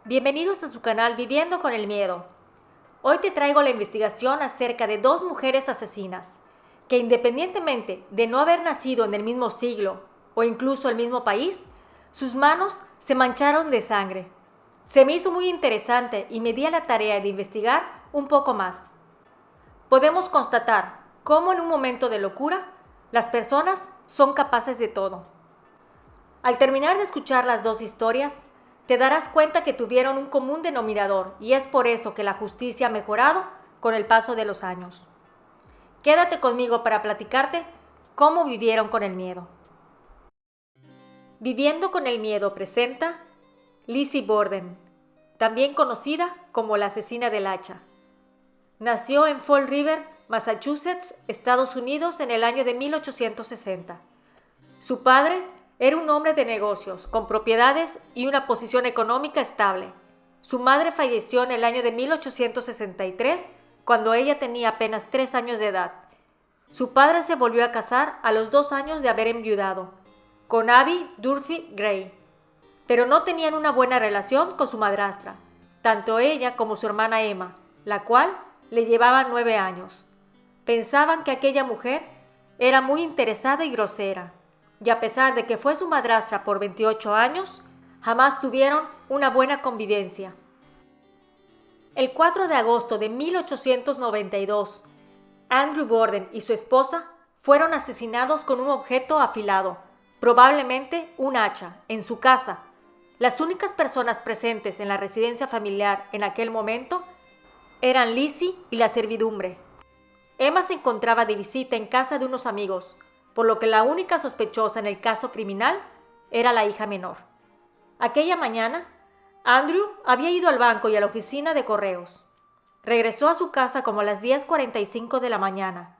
Bienvenidos a su canal Viviendo con el Miedo. Hoy te traigo la investigación acerca de dos mujeres asesinas que, independientemente de no haber nacido en el mismo siglo o incluso el mismo país, sus manos se mancharon de sangre. Se me hizo muy interesante y me di a la tarea de investigar un poco más. Podemos constatar cómo en un momento de locura las personas son capaces de todo. Al terminar de escuchar las dos historias, te darás cuenta que tuvieron un común denominador y es por eso que la justicia ha mejorado con el paso de los años. Quédate conmigo para platicarte cómo vivieron con el miedo. Viviendo con el miedo presenta Lizzie Borden, también conocida como la asesina del hacha. Nació en Fall River, Massachusetts, Estados Unidos en el año de 1860. Su padre era un hombre de negocios, con propiedades y una posición económica estable. Su madre falleció en el año de 1863, cuando ella tenía apenas 3 años de edad. Su padre se volvió a casar a los 2 años de haber enviudado, con Abby Durfee Gray, pero no tenían una buena relación con su madrastra, tanto ella como su hermana Emma, la cual le llevaba 9 años. Pensaban que aquella mujer era muy interesada y grosera, y a pesar de que fue su madrastra por 28 años, jamás tuvieron una buena convivencia. El 4 de agosto de 1892, Andrew Borden y su esposa fueron asesinados con un objeto afilado, probablemente un hacha, en su casa. Las únicas personas presentes en la residencia familiar en aquel momento eran Lizzie y la servidumbre. Emma se encontraba de visita en casa de unos amigos, por lo que la única sospechosa en el caso criminal era la hija menor. Aquella mañana, Andrew había ido al banco y a la oficina de correos. Regresó a su casa como a las 10:45 de la mañana.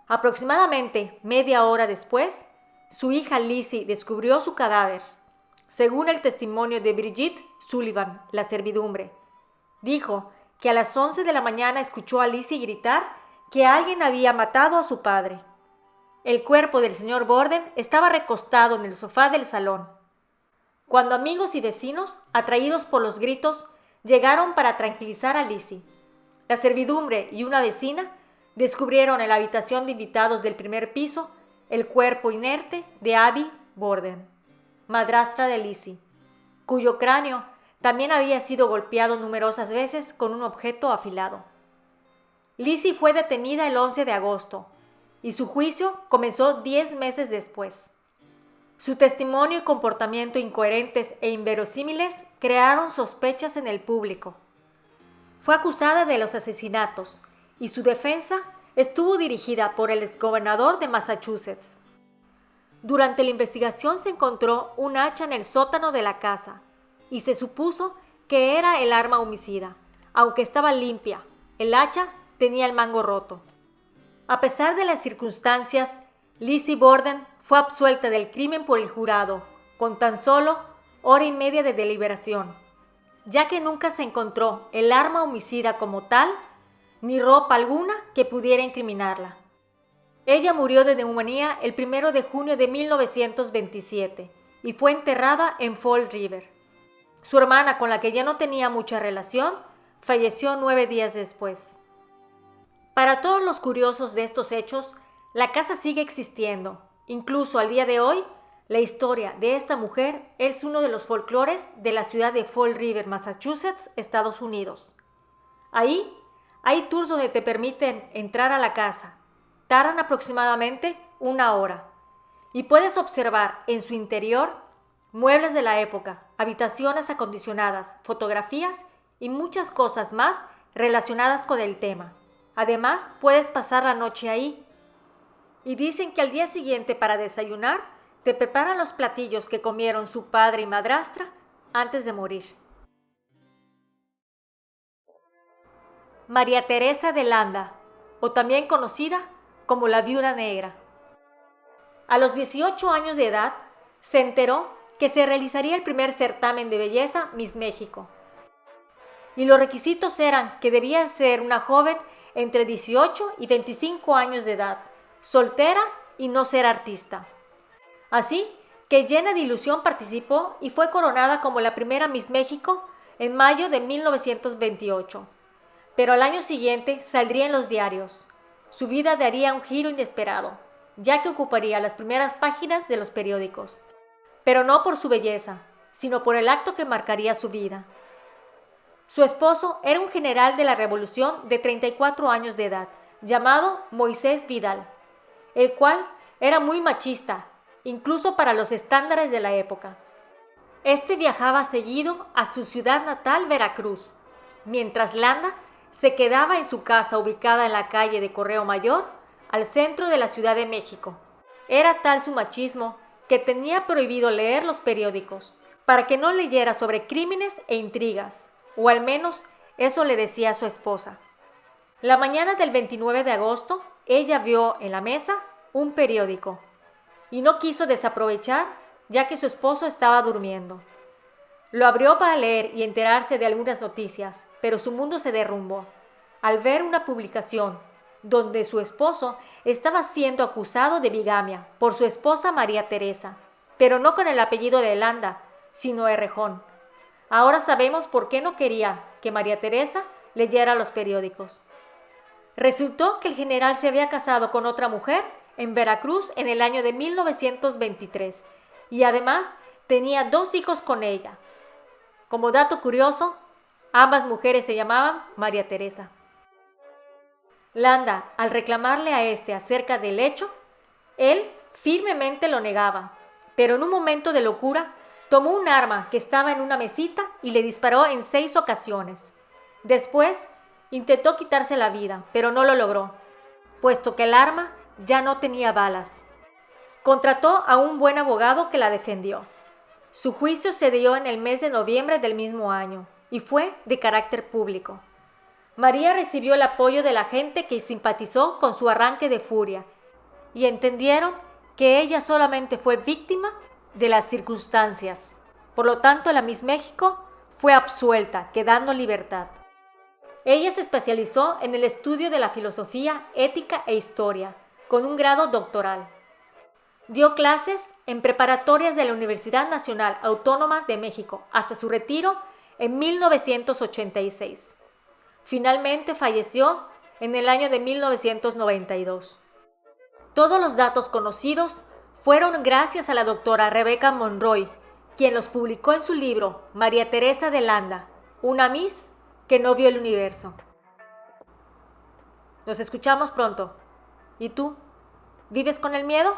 Aproximadamente media hora después, su hija Lizzie descubrió su cadáver. Según el testimonio de Bridget Sullivan, la servidumbre, dijo que a las 11 de la mañana escuchó a Lizzie gritar que alguien había matado a su padre. El cuerpo del señor Borden estaba recostado en el sofá del salón. Cuando amigos y vecinos, atraídos por los gritos, llegaron para tranquilizar a Lizzie, la servidumbre y una vecina descubrieron en la habitación de invitados del primer piso el cuerpo inerte de Abby Borden, madrastra de Lizzie, cuyo cráneo también había sido golpeado numerosas veces con un objeto afilado. Lizzie fue detenida el 11 de agosto y su juicio comenzó 10 meses después. Su testimonio y comportamiento incoherentes e inverosímiles crearon sospechas en el público. Fue acusada de los asesinatos y su defensa estuvo dirigida por el exgobernador de Massachusetts. Durante la investigación se encontró un hacha en el sótano de la casa y se supuso que era el arma homicida. Aunque estaba limpia, el hacha tenía el mango roto. A pesar de las circunstancias, Lizzie Borden fue absuelta del crimen por el jurado, con tan solo hora y media de deliberación, ya que nunca se encontró el arma homicida como tal, ni ropa alguna que pudiera incriminarla. Ella murió de neumonía el 1 de junio de 1927 y fue enterrada en Fall River. Su hermana, con la que ya no tenía mucha relación, falleció 9 días después. Para todos los curiosos de estos hechos, la casa sigue existiendo. Incluso al día de hoy, la historia de esta mujer es uno de los folclores de la ciudad de Fall River, Massachusetts, Estados Unidos. Ahí hay tours donde te permiten entrar a la casa. Tardan aproximadamente 1 hora. Y puedes observar en su interior muebles de la época, habitaciones acondicionadas, fotografías y muchas cosas más relacionadas con el tema. Además, puedes pasar la noche ahí. Y dicen que al día siguiente para desayunar, te preparan los platillos que comieron su padre y madrastra antes de morir. María Teresa de Landa, o también conocida como la Viuda Negra. A los 18 años de edad, se enteró que se realizaría el primer certamen de belleza Miss México. Y los requisitos eran que debía ser una joven entre 18 y 25 años de edad, soltera y no ser artista. Así que llena de ilusión participó y fue coronada como la primera Miss México en mayo de 1928. Pero al año siguiente saldría en los diarios. Su vida daría un giro inesperado, ya que ocuparía las primeras páginas de los periódicos. Pero no por su belleza, sino por el acto que marcaría su vida. Su esposo era un general de la Revolución de 34 años de edad, llamado Moisés Vidal, el cual era muy machista, incluso para los estándares de la época. Este viajaba seguido a su ciudad natal, Veracruz, mientras Landa se quedaba en su casa ubicada en la calle de Correo Mayor, al centro de la Ciudad de México. Era tal su machismo que tenía prohibido leer los periódicos, para que no leyera sobre crímenes e intrigas, o al menos eso le decía a su esposa. La mañana del 29 de agosto, ella vio en la mesa un periódico y no quiso desaprovechar ya que su esposo estaba durmiendo. Lo abrió para leer y enterarse de algunas noticias, pero su mundo se derrumbó al ver una publicación donde su esposo estaba siendo acusado de bigamia por su esposa María Teresa, pero no con el apellido de Landa, sino Errejón. Ahora sabemos por qué no quería que María Teresa leyera los periódicos. Resultó que el general se había casado con otra mujer en Veracruz en el año de 1923 y además tenía 2 hijos con ella. Como dato curioso, ambas mujeres se llamaban María Teresa. Landa, al reclamarle a este acerca del hecho, él firmemente lo negaba, pero en un momento de locura tomó un arma que estaba en una mesita y le disparó en 6 ocasiones. Después intentó quitarse la vida, pero no lo logró, puesto que el arma ya no tenía balas. Contrató a un buen abogado que la defendió. Su juicio se dio en el mes de noviembre del mismo año y fue de carácter público. María recibió el apoyo de la gente que simpatizó con su arranque de furia y entendieron que ella solamente fue víctima de las circunstancias. Por lo tanto, la Miss México fue absuelta, quedando en libertad. Ella se especializó en el estudio de la filosofía, ética e historia, con un grado doctoral. Dio clases en preparatorias de la Universidad Nacional Autónoma de México hasta su retiro en 1986. Finalmente falleció en el año de 1992. Todos los datos conocidos fueron gracias a la doctora Rebecca Monroy, quien los publicó en su libro María Teresa de Landa, una Miss que no vio el universo. Nos escuchamos pronto. ¿Y tú? ¿Vives con el miedo?